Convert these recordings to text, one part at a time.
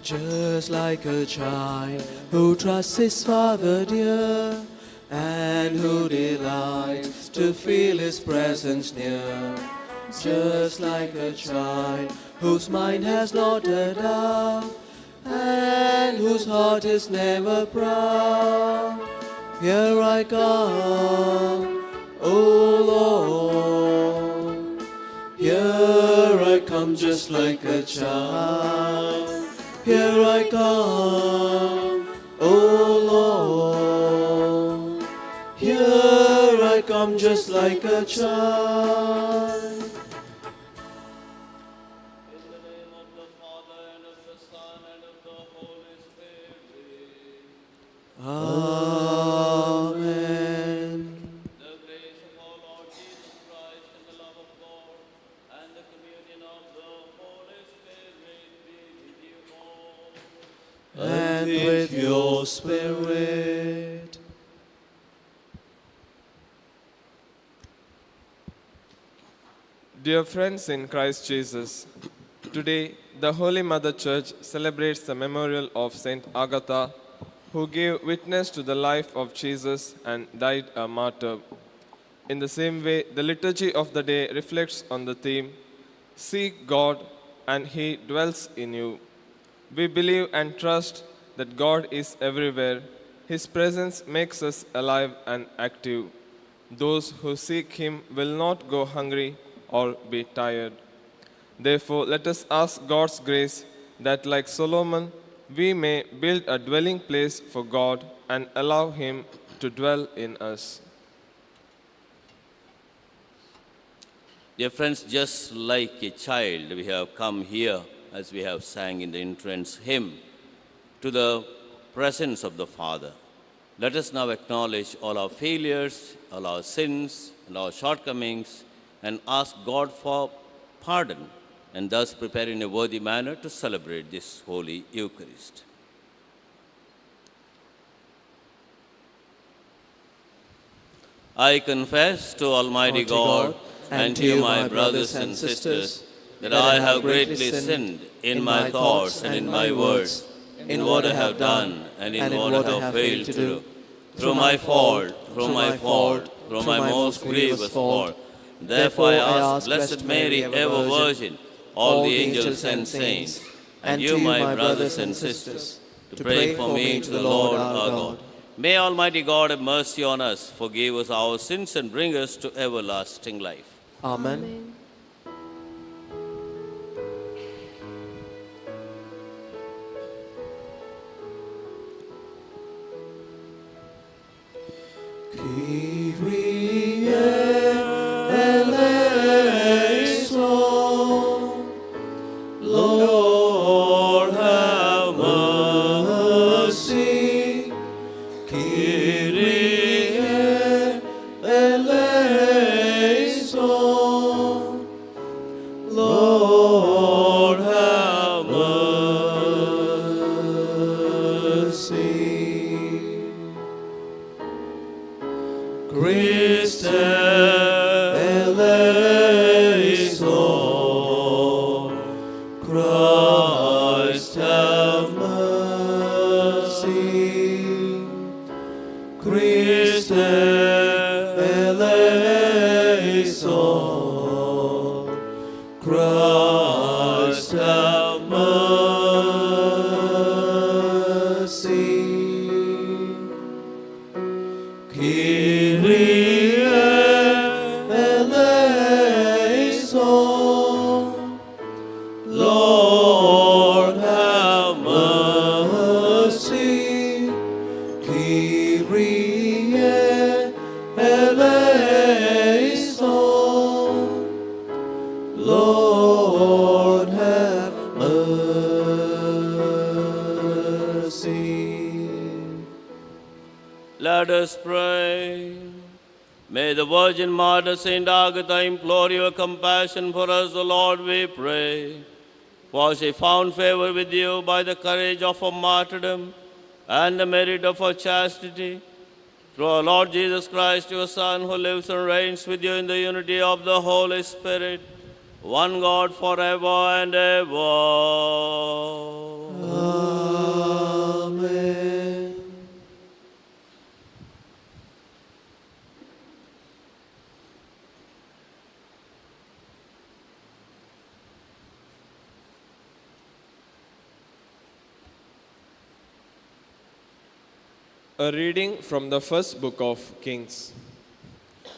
Just like a child who trusts his father dear, and who delights to feel his presence near. Just like a child whose mind has not a doubt, and whose heart is never proud. Here I come, O Lord. Here I come just like a child. Here I come, O Lord. Here I come just like a child. In the name of the Father, and of the Son, and of the Holy Spirit. Amen. The grace of our Lord Jesus Christ, and the love of God, and the communion of the Holy Spirit be with you all. And with your spirit. Dear friends in Christ Jesus, today the Holy Mother Church celebrates the memorial of Saint Agatha, who gave witness to the life of Jesus and died a martyr. In the same way, the liturgy of the day reflects on the theme, Seek God and He dwells in you. We believe and trust that God is everywhere. His presence makes us alive and active. Those who seek Him will not go hungry or be tired. Therefore, let us ask God's grace that, like Solomon, we may build a dwelling place for God and allow Him to dwell in us. Dear friends, just like a child, we have come here, as we have sang in the entrance hymn, to the presence of the Father. Let us now acknowledge all our failures, all our sins, and our shortcomings, and ask God for pardon, and thus prepare in a worthy manner to celebrate this Holy Eucharist. I confess to Almighty God and to you, my brothers and sisters, that I have greatly sinned in my thoughts and in my words, in what I have done and in what I have failed to do, through my fault, through my most grievous fault. Therefore I ask Blessed Mary, ever Virgin, all the angels and saints, and you, my brothers and sisters, to pray for me to the Lord our God. May Almighty God have mercy on us, forgive us our sins, and bring us to everlasting life. Amen. Kyrie eleison, Lord have mercy. Kyrie eleison, Lord have mercy. Christe eleison, Christ have mercy. Christe eleison, Christ have mercy. Kyrie eleison, Lord have mercy. Kyrie eleison, Lord have mercy. Let us pray. May the Virgin Mother Saint Agatha implore your compassion for us, O Lord, we pray. For she found favor with you by the courage of her martyrdom and the merit of her chastity. Through our Lord Jesus Christ, your Son, who lives and reigns with you in the unity of the Holy Spirit, one God forever and ever. Amen. A reading from the first book of Kings.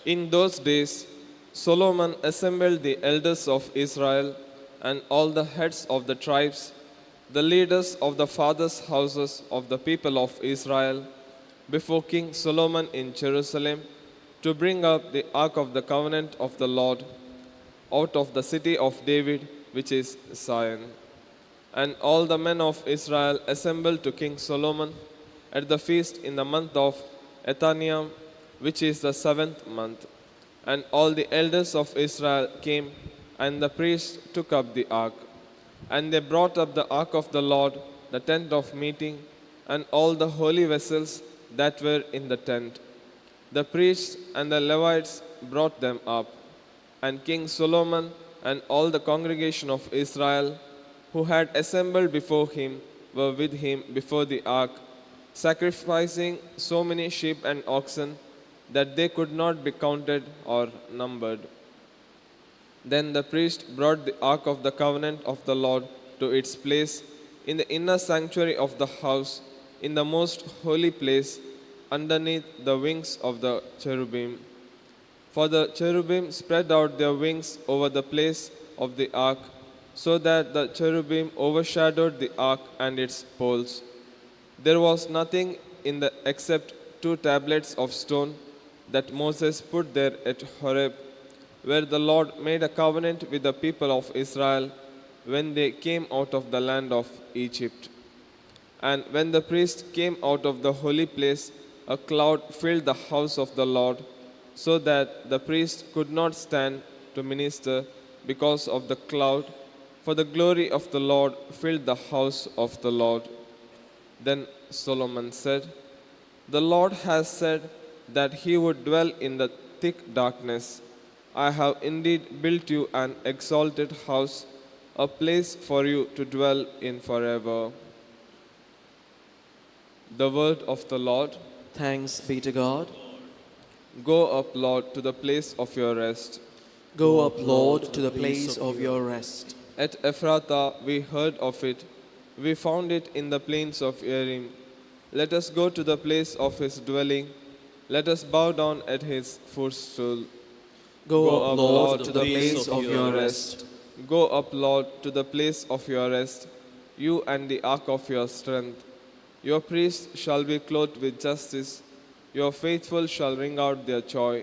In those days, Solomon assembled the elders of Israel and all the heads of the tribes, the leaders of the fathers' houses of the people of Israel, before King Solomon in Jerusalem, to bring up the ark of the covenant of the Lord out of the city of David, which is Zion. And all the men of Israel assembled to King Solomon at the feast in the month of Ethaniam, which is the 7th month. And all the elders of Israel came, and the priests took up the ark. And they brought up the ark of the Lord, the tent of meeting, and all the holy vessels that were in the tent. The priests and the Levites brought them up. And King Solomon and all the congregation of Israel, who had assembled before him, were with him before the ark, sacrificing so many sheep and oxen that they could not be counted or numbered. Then the priest brought the ark of the covenant of the Lord to its place in the inner sanctuary of the house, in the most holy place, underneath the wings of the cherubim. For the cherubim spread out their wings over the place of the ark, so that the cherubim overshadowed the ark and its poles. There was nothing in the except 2 tablets of stone that Moses put there at Horeb, where the Lord made a covenant with the people of Israel when they came out of the land of Egypt. And when the priest came out of the holy place, a cloud filled the house of the Lord, so that the priest could not stand to minister because of the cloud, for the glory of the Lord filled the house of the Lord. Then Solomon said, "The Lord has said that he would dwell in the thick darkness. I have indeed built you an exalted house, a place for you to dwell in forever." The word of the Lord. Thanks be to God. Go up, Lord, to the place of your rest. Go up, Lord, to the place of your rest. At Ephrathah we heard of it. We found it in the plains of Yerim. Let us go to the place of his dwelling. Let us bow down at his footstool. Go up, Lord, to the place of your rest. Go up, Lord, to the place of your rest, you and the ark of your strength. Your priests shall be clothed with justice. Your faithful shall ring out their joy.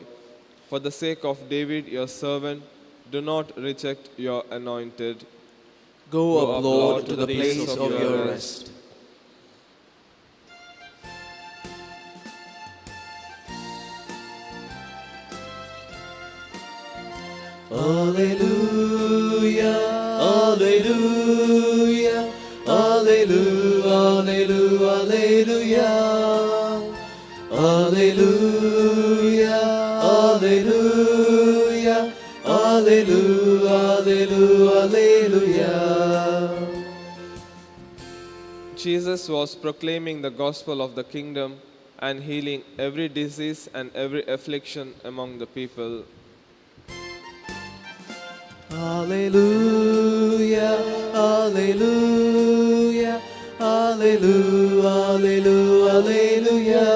For the sake of David, your servant, do not reject your anointed. Go up, Lord, to the place of your rest. Alleluia, alleluia, alleluia, alleluia, alleluia, alleluia, alleluia, alleluia, alleluia. Jesus was proclaiming the gospel of the kingdom and healing every disease and every affliction among the people. Alleluia, alleluia, alleluia, alleluia, alleluia,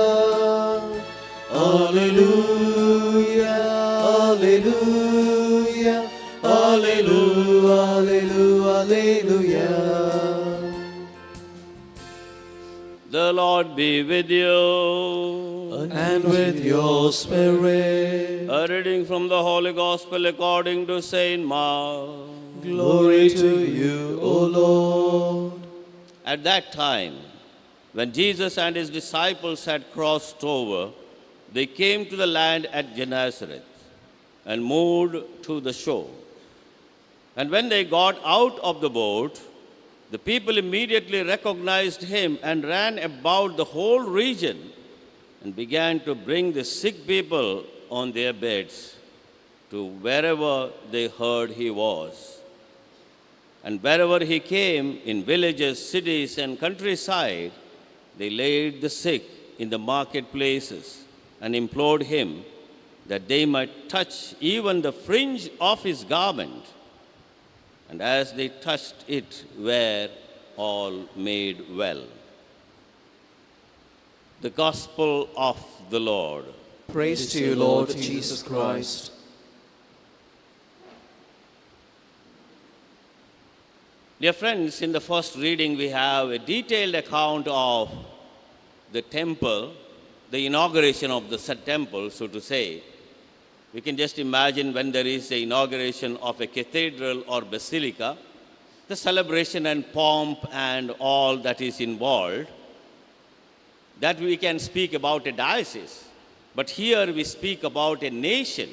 alleluia, alleluia, alleluia, alleluia, alleluia. The Lord be with you. And with your spirit. A reading from the Holy Gospel according to Saint Mark. Glory to you, O Lord. At that time, when Jesus and his disciples had crossed over, they came to the land at Gennesaret and moved to the shore. And when they got out of the boat, the people immediately recognized him and ran about the whole region and began to bring the sick people on their beds to wherever they heard he was. And wherever he came, in villages, cities, and countryside, They laid the sick in the marketplaces and implored him that they might touch even the fringe of his garment. And as they touched it, were all made well. The Gospel of the Lord. Praise to you, Lord Jesus Christ. Dear friends, in the first reading we have a detailed account of the temple, the inauguration of the said temple, so to say. We can just imagine when there is the inauguration of a cathedral or basilica, the celebration and pomp and all that is involved, that we can speak about a diocese. But here we speak about a nation.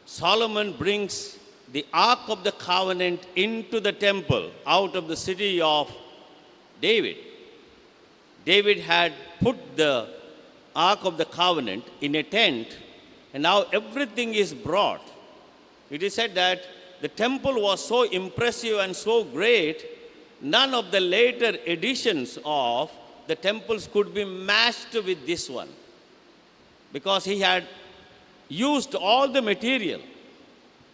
Solomon brings the Ark of the Covenant into the temple out of the city of David. David had put the Ark of the Covenant in a tent, and now everything is brought. It is said that the temple was so impressive and so great, none of the later editions of the temples could be matched with this one, because he had used all the material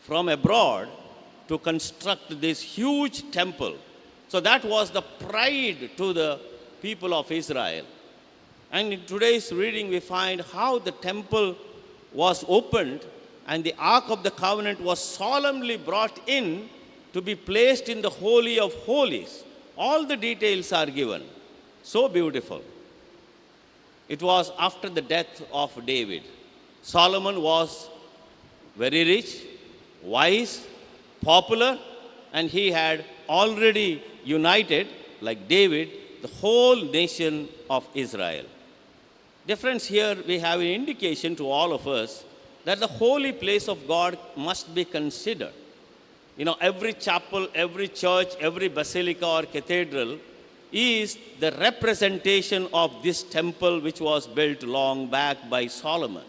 from abroad to construct this huge temple. So that was the pride to the people of Israel. And in today's reading, we find how the temple was opened and the Ark of the Covenant was solemnly brought in to be placed in the Holy of Holies. All the details are given. So beautiful. It was after the death of David. Solomon was very rich, wise, popular, and he had already united, like David, the whole nation of Israel. Dear friends, here we have an indication to all of us that the holy place of God must be considered. You know, every chapel, every church, every basilica or cathedral is the representation of this temple which was built long back by Solomon.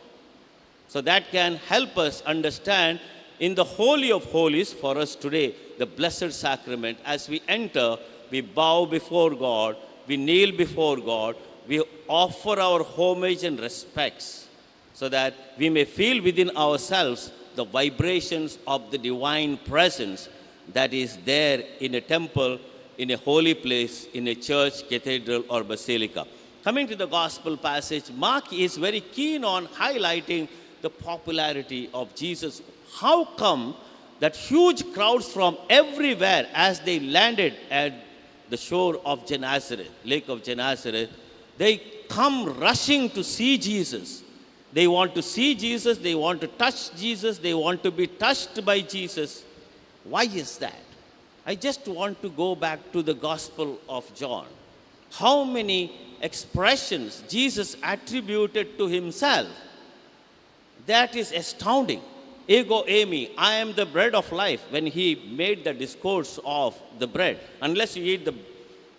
So that can help us understand in the Holy of Holies for us today, the Blessed Sacrament. As we enter, we bow before God, we kneel before God, we offer our homage and respects so that we may feel within ourselves the vibrations of the divine presence that is there in a temple, in a holy place, in a church, cathedral, or basilica. Coming to the gospel passage, Mark is very keen on highlighting the popularity of Jesus. How come that huge crowds from everywhere, as they landed at the shore of Gennesaret, Lake of Gennesaret, they come rushing to see Jesus. They want to see Jesus, they want to touch Jesus, they want to be touched by Jesus. Why is that? I just want to go back to the Gospel of John. How many expressions Jesus attributed to himself? That is astounding. Ego eimi, I am the bread of life, when he made the discourse of the bread. Unless you eat the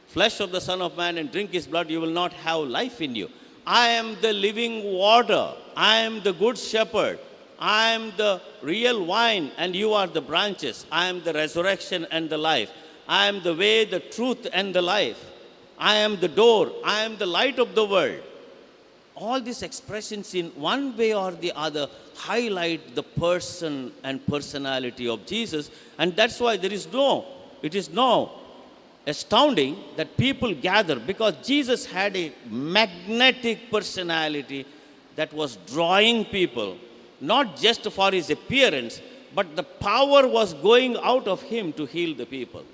flesh of the Son of Man and drink his blood, you will not have life in you. I am the living water. I am the good shepherd. I am the real vine and you are the branches. I am the resurrection and the life. I am the way, the truth, and the life. I am the door. I am the light of the world. All these expressions in one way or the other highlight the person and personality of Jesus. And that's why it is no astounding that people gather, because Jesus had a magnetic personality that was drawing people, not just for his appearance, but the power was going out of him to heal the people.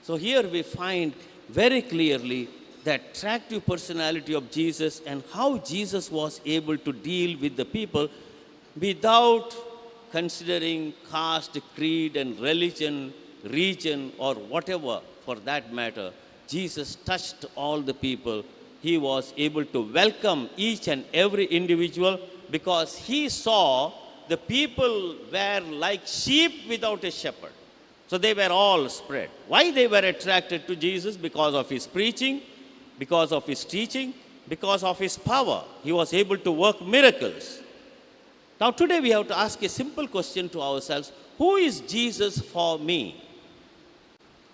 So here we find very clearly the attractive personality of Jesus and how Jesus was able to deal with the people without considering caste, creed, and religion, region, or whatever for that matter. Jesus touched all the people. He was able to welcome each and every individual because he saw the people were like sheep without a shepherd. So they were all spread. Why they were attracted to Jesus? Because of his preaching, because of his teaching, because of his power. He was able to work miracles. Now today we have to ask a simple question to ourselves. Who is Jesus for me?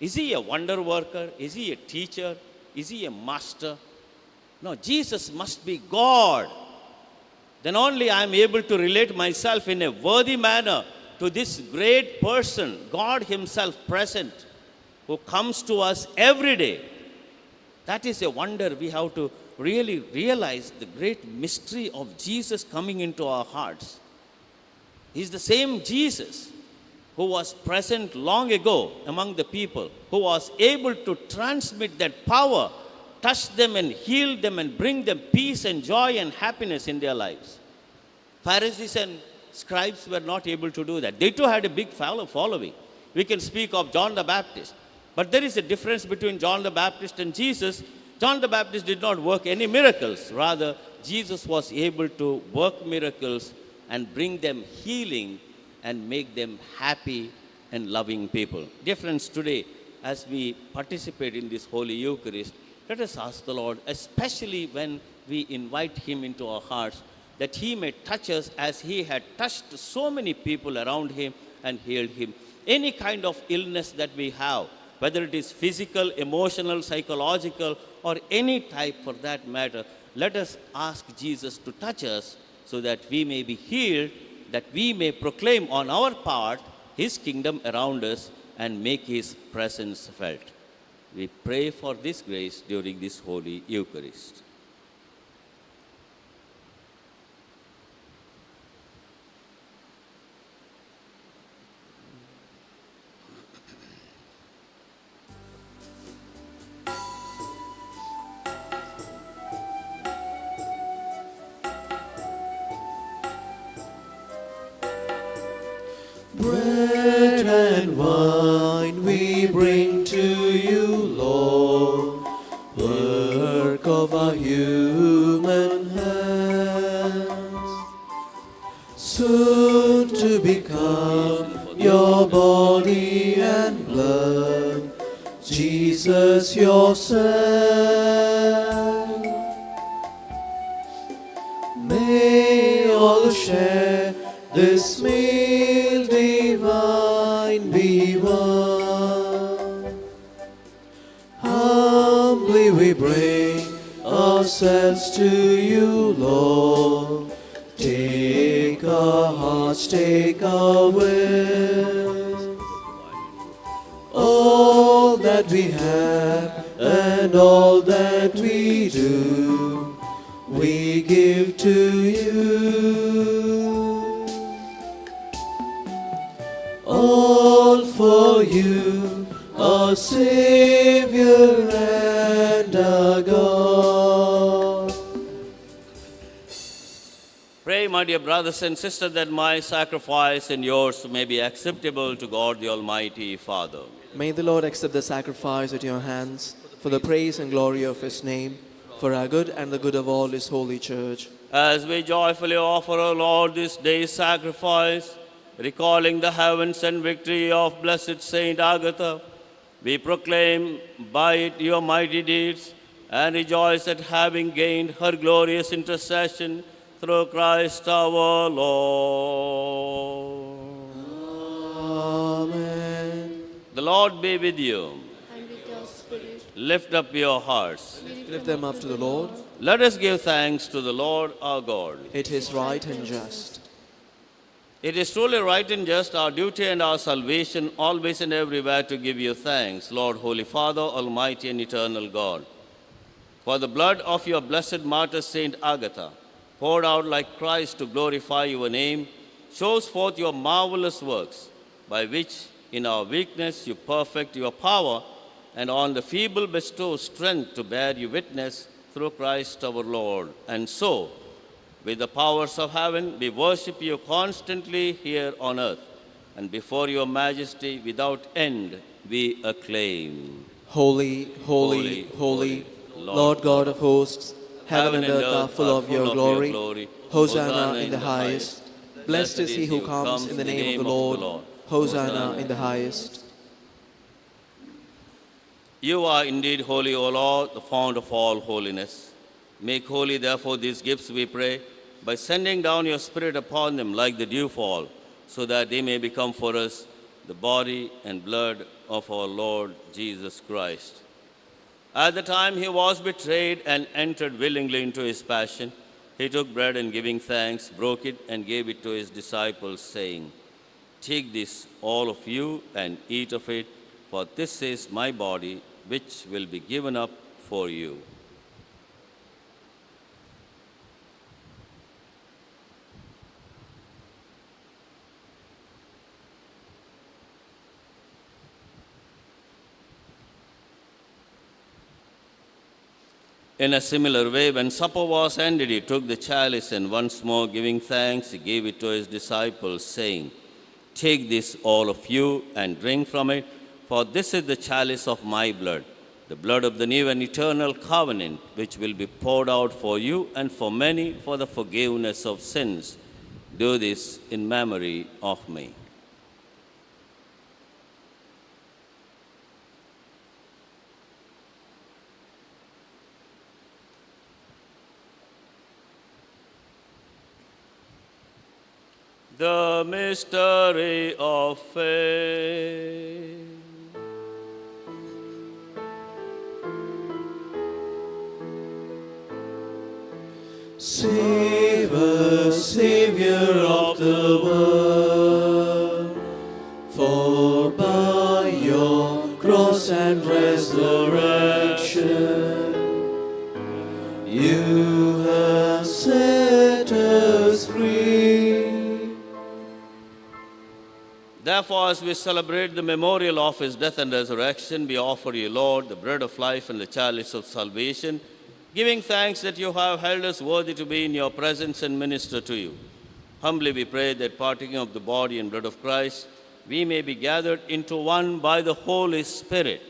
Is he a wonder worker? Is he a teacher? Is he a master? No, Jesus must be God. Then only I am able to relate myself in a worthy manner to this great person, God Himself present, who comes to us every day. That is a wonder. We have to really realize the great mystery of Jesus coming into our hearts. He's the same Jesus who was present long ago among the people, who was able to transmit that power, touch them and heal them and bring them peace and joy and happiness in their lives. Pharisees and scribes were not able to do that. They too had a big following. We can speak of John the Baptist. But there is a difference between John the Baptist and Jesus. John the Baptist did not work any miracles. Rather, Jesus was able to work miracles and bring them healing and make them happy and loving people. Dear friends, today, as we participate in this Holy Eucharist, let us ask the Lord, especially when we invite Him into our hearts, that He may touch us as He had touched so many people around Him and healed him. Any kind of illness that we have, whether it is physical, emotional, psychological, or any type for that matter, let us ask Jesus to touch us so that we may be healed, that we may proclaim on our part His kingdom around us and make His presence felt. We pray for this grace during this Holy Eucharist. Bread and wine we bring to you, Lord, work of our human hands, soon to become your body and blood, Jesus your Son. May all who share this meal divine be one. Humbly we bring ourselves to you, Lord. Take our hearts, take our will. All that we have and all that we do, we give to you. All for you, our Savior and our God. Pray, my dear brothers and sisters, that my sacrifice and yours may be acceptable to God the Almighty Father. May the Lord accept the sacrifice at your hands for the praise and glory of His name, for our good and the good of all His holy church. As we joyfully offer, O Lord, this day's sacrifice, recalling the heavens and victory of blessed Saint Agatha, we proclaim by it your mighty deeds and rejoice at having gained her glorious intercession through Christ our Lord. Amen. The Lord be with you. And with your spirit. Lift up your hearts. Lift them up to the Lord. Let us give thanks to the Lord our God. It is right and just. It is truly right and just, our duty and our salvation, always and everywhere to give you thanks, Lord, Holy Father, Almighty and Eternal God. For the blood of your blessed martyr, Saint Agatha, poured out like Christ to glorify your name, shows forth your marvelous works, by which in our weakness you perfect your power, and on the feeble bestow strength to bear you witness through Christ our Lord. And so, with the powers of heaven, we worship you constantly here on earth, and before your majesty without end we acclaim. Holy, holy, holy, Lord God of hosts, heaven and earth are full of your glory. Hosanna in the highest. Blessed is he who comes in the name of the Lord. Hosanna in the highest. You are indeed holy, O Lord, the fount of all holiness. Make holy, therefore, these gifts, we pray, by sending down your Spirit upon them like the dewfall, so that they may become for us the body and blood of our Lord Jesus Christ. At the time he was betrayed and entered willingly into his passion, he took bread and giving thanks, broke it and gave it to his disciples, saying, "Take this, all of you, and eat of it, for this is my body, which will be given up for you." In a similar way, when supper was ended, he took the chalice and once more giving thanks, he gave it to his disciples, saying, "Take this, all of you, and drink from it, for this is the chalice of my blood, the blood of the new and eternal covenant, which will be poured out for you and for many for the forgiveness of sins. Do this in memory of me." The mystery of faith. Save us, Savior of the world, for by your cross and resurrection, you have set us free. Therefore, as we celebrate the memorial of his death and resurrection, we offer you, Lord, the bread of life and the chalice of salvation, giving thanks that you have held us worthy to be in your presence and minister to you. Humbly we pray that, partaking of the body and blood of Christ, we may be gathered into one by the Holy Spirit.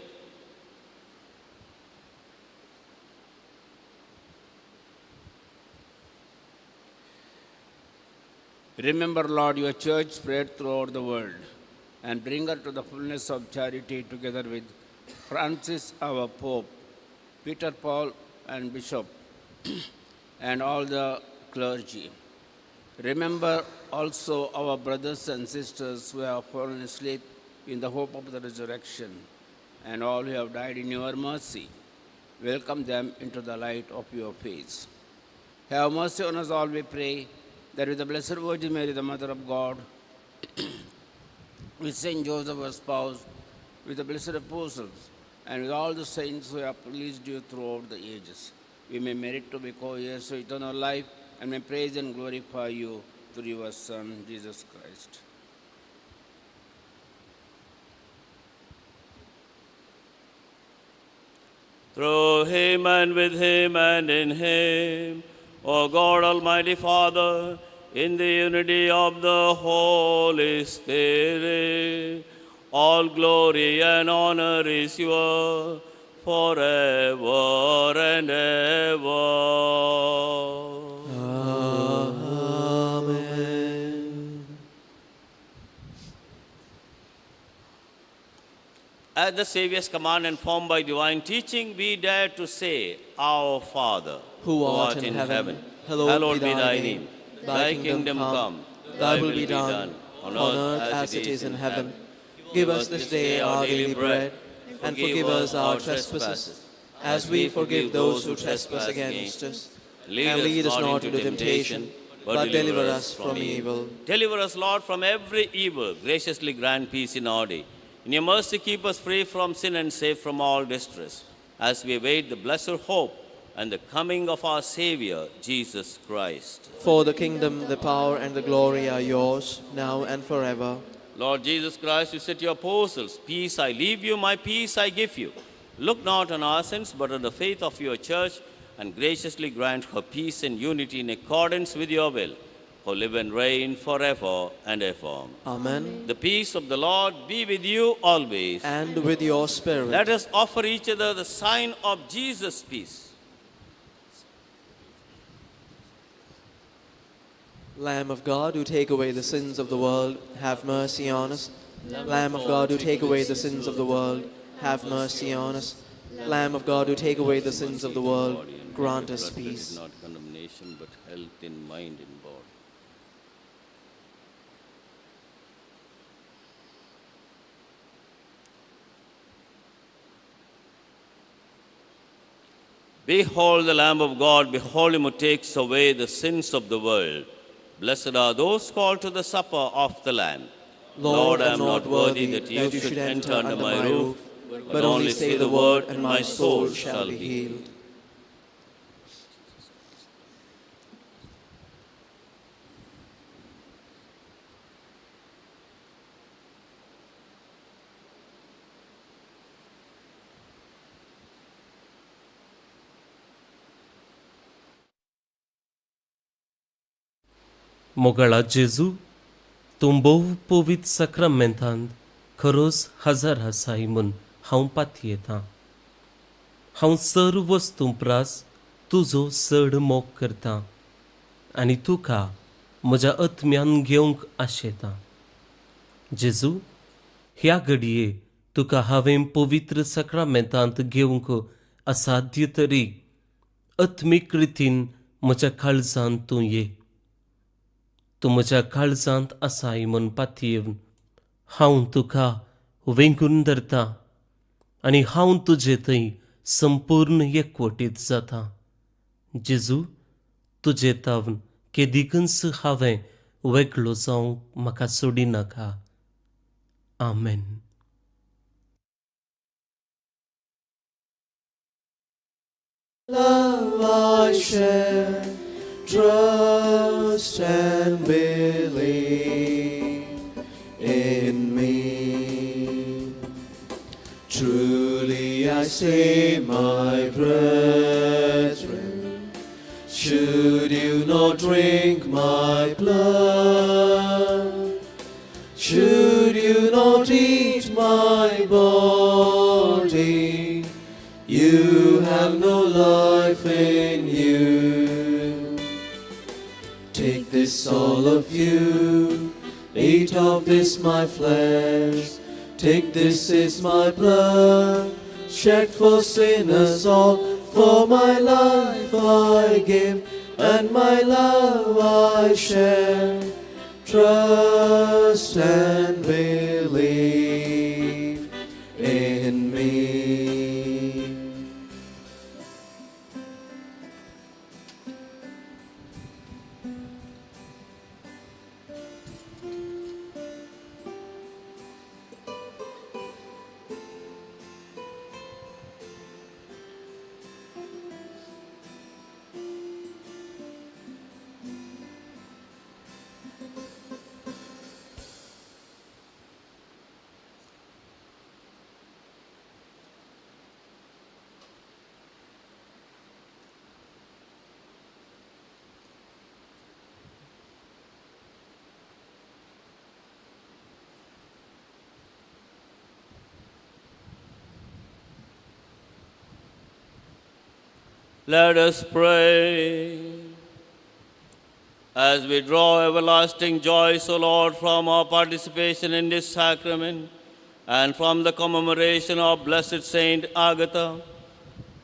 Remember, Lord, your church spread throughout the world, and bring her to the fullness of charity together with Francis, our Pope, Peter, Paul, and Bishop, and all the clergy. Remember also our brothers and sisters who have fallen asleep in the hope of the resurrection, and all who have died in your mercy. Welcome them into the light of your face. Have mercy on us all, we pray, that with the Blessed Virgin Mary, the Mother of God, with Saint Joseph, our spouse, with the blessed apostles, and with all the saints who have pleased you throughout the ages, we may merit to be co-heirs to eternal life, and may praise and glorify you through your Son, Jesus Christ. Through him and with him and in him, O God, Almighty Father, in the unity of the Holy Spirit, all glory and honor is yours forever and ever. Amen. At the Saviour's command and formed by divine teaching, we dare to say, Our Father, Who art in heaven, hallowed be thy name. Thy kingdom come, thy will be done, on earth as it is in heaven. Give us this day our daily bread, and forgive us our trespasses, as we forgive those who trespass against us. And lead us not into temptation, but deliver us from evil. Deliver us, Lord, from every evil. Graciously grant peace in our day. In your mercy, keep us free from sin and safe from all distress, as we await the blessed hope and the coming of our Savior, Jesus Christ. For the kingdom, the power, and the glory are yours, now and forever. Lord Jesus Christ, you said to your apostles, "Peace I leave you, my peace I give you." Look not on our sins, but on the faith of your church, and graciously grant her peace and unity in accordance with your will, who live and reign forever and ever. Amen. The peace of the Lord be with you always. And with your spirit. Let us offer each other the sign of Jesus' peace. Lamb of God, who take away the sins of the world, have mercy on us. Lamb of God, who take away the sins of the world, have mercy on us. Lamb of God, who take away the sins of the world, grant us peace. Not condemnation, but health in mind and body. Behold the Lamb of God, behold him who takes away the sins of the world. Blessed are those called to the supper of the Lamb. Lord, I am not worthy that you should enter under my roof, but only say the word, and my soul shall be healed. मोगळा जेजू तूं भोव पवित्र सक्रमेंतांत खरोच हजर आसाय म्हूण हांव पातयेतां. हांव सर्व वस्तू प्रास तुजो चड मोग करतां आनी तुका म्हज्या आत्म्यान घेवंक आशेतां. जेजू, ह्या घडये तुका हांवें पवित्र सक्रमेंतांत घेवंक असाध्य तरी आत्मीक रितीन म्हज्या काळजांत तूं ये. तूं म्हज्या काळजांत आसाय म्हूण पातयेवन हांव तुका वेंगून धरतां आनी हांव तुजे थंय संपूर्ण एकवटीत जातां. जेजू, तुजे तावन केदिकच हांवें वेगळो जावंक म्हाका सोडिनाका. आमेन. Love I share, trust and believe in me. Truly I say, my brethren, should you not drink my blood, should you not eat my body, you have no life in you. Take this, all of you, eat of this my flesh. Take this is my blood, shed for sinners all. For my life I give, and my love I share. Trust and believe in me. Let us pray. As we draw everlasting joys, O Lord, from our participation in this sacrament and from the commemoration of Blessed Saint Agatha,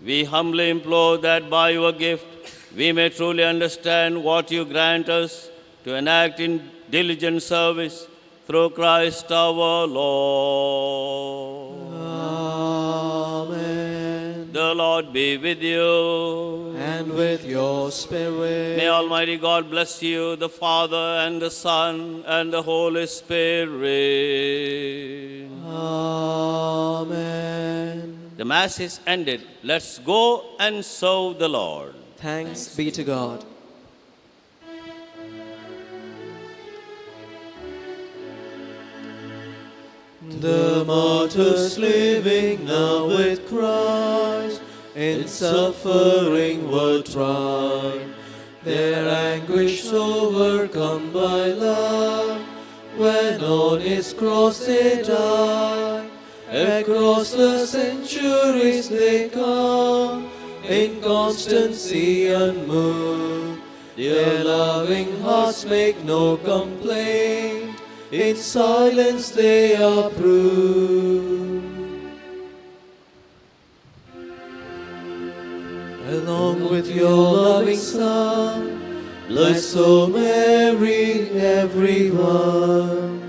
we humbly implore that by your gift we may truly understand what you grant us to enact in diligent service through Christ our Lord. Amen. The Lord be with you. And with your spirit. May Almighty God bless you, the Father and the Son and the Holy Spirit. Amen. The Mass is ended. Let's go and serve the Lord. Thanks be to God. The martyrs living now with Christ in suffering were tried, their anguish overcome by love, when on his cross they died. Across the centuries they come, in constancy unmoved, their loving hearts make no complaint, in silence they approve. Along with your loving Son, bless, O Mary, everyone.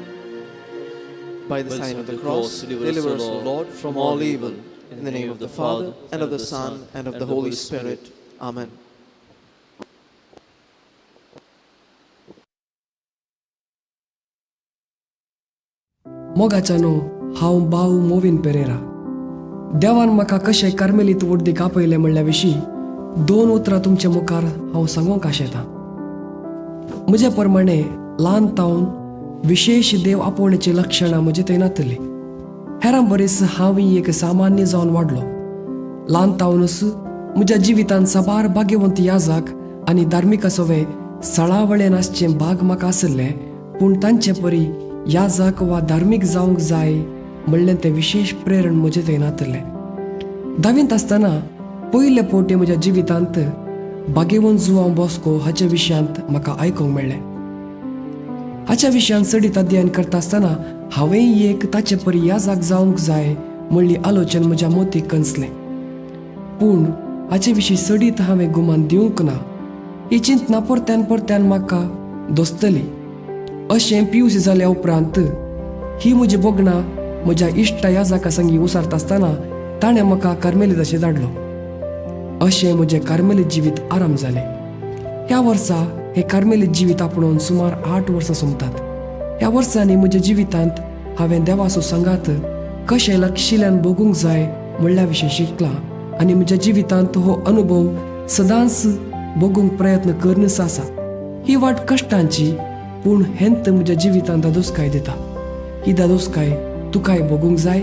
By the sign of the cross, deliver us, O Lord, from all evil. In the name of the Father, and of the Son, and of the Holy Spirit. Amen. मोगाच्यानो हांव भाऊ मोविन पेरेरा. देवान म्हाका कशें कार्मेलीत वडदीक आपयलें म्हणल्या विशीं 2 उतरां तुमच्या मुखार हांव सांगूंक आशेतां. म्हजे प्रमाणे ल्हान तावन विशेश देव आपोवण्याची लक्षणां म्हजे थंय नातलीं. हेरां बरीस हांवूय एक सामान्य जावन वाडलो. ल्हान तावनूच म्हज्या जिवितांत साबार भाग्यवंत याजक आनी धार्मीक सवे सळावळेन आसचें भाग म्हाका आसलें, पूण तांचे परी याजक वा धार्मीक जावंक जाय म्हणलें तें विशेश प्रेरण म्हजे थंय नातलें. 10वींत आसतना पयले फावटी म्हज्या जिवितांत भाग्यवंत जुआंव बॉस्को हाच्या विशयांत म्हाका आयकूंक मेळ्ळें. हाच्या विशयांत सडीत अध्ययन करता आसतना हांवेंय एक ताचे परी याजक जावंक जाय म्हणली आलोचन म्हज्या मोतीक कणसलें. पूण हाचे विशीं सडीत हांवें गुमान दिवंक ना. ही चिंतना परत्यान परत्यान म्हाका दोस्तली. अशें PUC जाल्या उपरांत ही म्हजी बोगणां म्हज्या इश्ट याजका संगी उसारता आसतना ताणें म्हाका कार्मेलीत धाडलो. अशें म्हजें कार्मेलीत जिवीत आराम जालें. ह्या वर्सा हें कार्मेलीत जिवीत आपणून सुमार 8 वर्सां सोंपतात. ह्या वर्सांनी म्हज्या जिवितांत हांवें देवाचो संगात कशें लागशिल्ल्यान भोगूंक जाय म्हणल्या विशीं शिकलां आनी म्हज्या जिवितांत हो अनुभव सदांच भोगूंक प्रयत्न करनस आसा. ही वाट कश्टांची, पूण हेंत म्हज्या जिवितांत दादोसकाय दिता. ही दादोसकाय तुकाय भोगूंक जाय